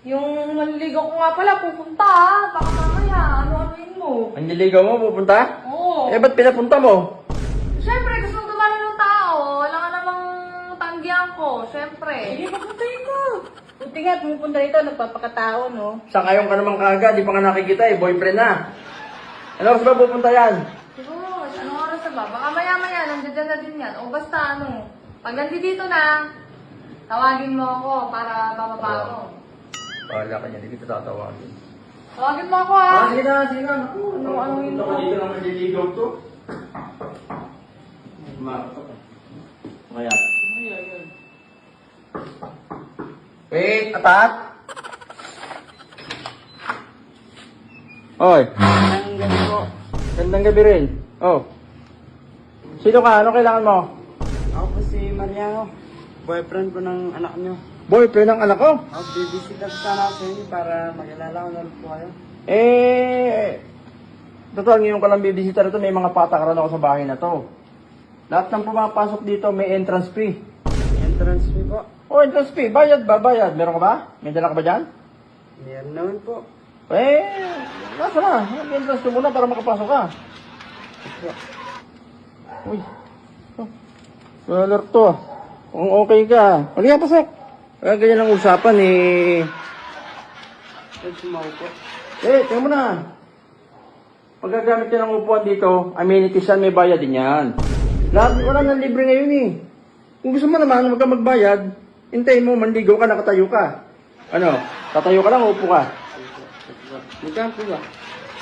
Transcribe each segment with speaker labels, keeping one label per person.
Speaker 1: Yung manliligaw ko nga pala, pupunta ha. Baka mamaya, ano-anuin mo.
Speaker 2: Ang niligaw mo, pupunta?
Speaker 1: Oo.
Speaker 2: Eh, ba't pinapunta mo?
Speaker 1: Siyempre, gusto mo dumalo ng tao. Wala ka namang tanggihan ko. Siyempre.
Speaker 3: Sige, papuntahin ko. Buti nga, pumupunta rito, nagpapakatao, no?
Speaker 2: Sa ngayon ka naman kaagad, di pa nga nakikita eh, boyfriend na. Ano oras ba pupunta yan?
Speaker 1: Siguro, anong oras na ba? Baka maya-maya, nandiyan na din yan. O basta ano, pag nandito na, tawagin mo ako para bababa ako.
Speaker 2: Wala ka niya, hindi kita tatawagin.
Speaker 1: Tawagin mo ako ha.
Speaker 2: Sige na, sige na.
Speaker 1: Ano yun
Speaker 2: Ako
Speaker 1: mo?
Speaker 2: dito naman nililigaw to. Kaya. Wait, atat! Oy,
Speaker 3: Ang gabi po.
Speaker 2: gandang gabi rin. Oh. Sino ka? Ano kailangan mo?
Speaker 3: Ako po si Mariano. Boyfriend po ng anak nyo.
Speaker 2: Boyfriend ng anak ko?
Speaker 3: Ako, bibisita ko sana sa inyo para makilala ko na rin po kayo.
Speaker 2: Total, ngayon ka lang bibisita rito, may mga patakaran ako sa bahay na to. Lahat ng pumapasok dito may entrance fee.
Speaker 3: Entrance fee po.
Speaker 2: Oh, entrance fee. Bayad ba? Bayad. Meron ka ba? May dala ka ba dyan?
Speaker 3: Meron naman po.
Speaker 2: Nasa na. Mag-entrance fee muna para makapasok ka. Uy. Alert to. Kung okay ka. Halika, pasok. Kaya ganyan ang usapan eh.
Speaker 3: Pwede sumaw po.
Speaker 2: Tingnan mo na. Pag gagamit ka ng upuan dito, amenities yan, may bayad din yan. Lahat, wala nang libre ngayon eh. Kung gusto mo naman, huwag ka magbayad, hintayin mo, manligaw ka, nakatayo ka. Ano? Tatayo ka lang, upo ka. Magkampo ka.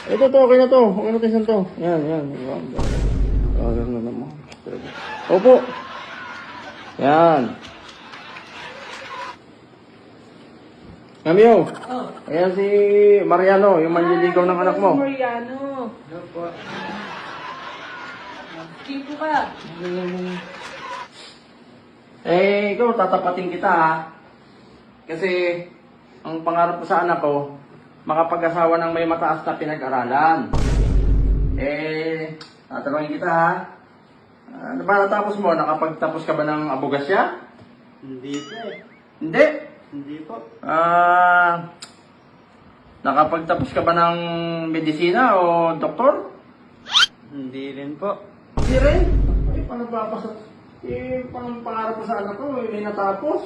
Speaker 2: Ito, okay na to. Okay na to. Yan. Alam na naman. Opo. Yan. Ngamiyo.
Speaker 3: Oh.
Speaker 2: Ayan si Mariano, yung manliligaw ng anak mo.
Speaker 3: Mariano. Hello po. Sige po ka.
Speaker 2: Ikaw, tatapatin kita ha. Kasi, ang pangarap ko sa anak ko, makapag-asawa ng may mataas na pinag-aralan. Tatanungin kita ha. Ano ba natapos mo? Nakapagtapos ka ba ng abogasya?
Speaker 3: Hindi po eh.
Speaker 2: Hindi.
Speaker 3: Hindi po.
Speaker 2: Nakapagtapos ka ba ng medisina o doktor?
Speaker 3: Hindi rin po.
Speaker 2: Hindi rin. Ay, paano papasok? Paano pangarap ko sa anak ko? May natapos.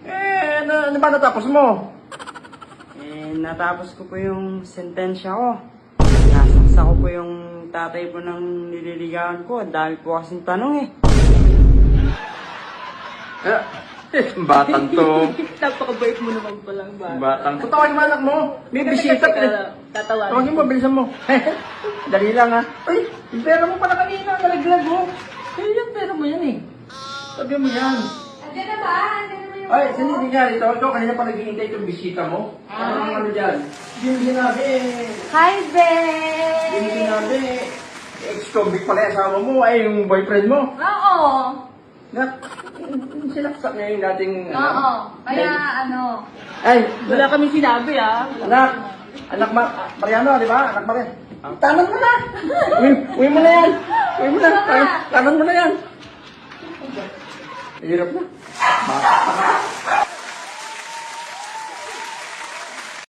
Speaker 2: Ano ba natapos mo?
Speaker 3: Natapos ko po yung sentensya ko. Nasaksa ko po yung tatay po ng nililigawan ko. Ang dami po kasing tanong eh.
Speaker 2: Batang to.
Speaker 3: Napakabait mo naman palang bata.
Speaker 2: Batang to. Tawagin mo anak mo. May bisita.
Speaker 3: Tatawagan.
Speaker 2: Tawagin mo, bilisan mo. Dali lang ha. Ay, yung pera mo pala kanina. Nalaglag mo. Yung pera mo yan eh. Sabi mo yan.
Speaker 1: Andiyan na ba? Andiyan na ba yung...
Speaker 2: Ay, sino nangyari? Tawag ko, kanina pa naghihintay itong bisita mo. Ano dyan? Hindi mo sinabi.
Speaker 1: Hi,
Speaker 2: Hindi mo
Speaker 1: babe!
Speaker 2: sinabi. Ex-convict pala yung asawa mo. Ay, yung boyfriend mo.
Speaker 1: Oo.
Speaker 2: Sinaksak niya yung dating...
Speaker 1: Oo. Kaya ano...
Speaker 2: Ay,
Speaker 3: Wala kami sinabi ah.
Speaker 2: anak Mariano, di ba? Anak Mariano. Tanan mo na! Uwi mo na yan! Uwi mo na! Tanan mo na yan! Hirap na. Baka.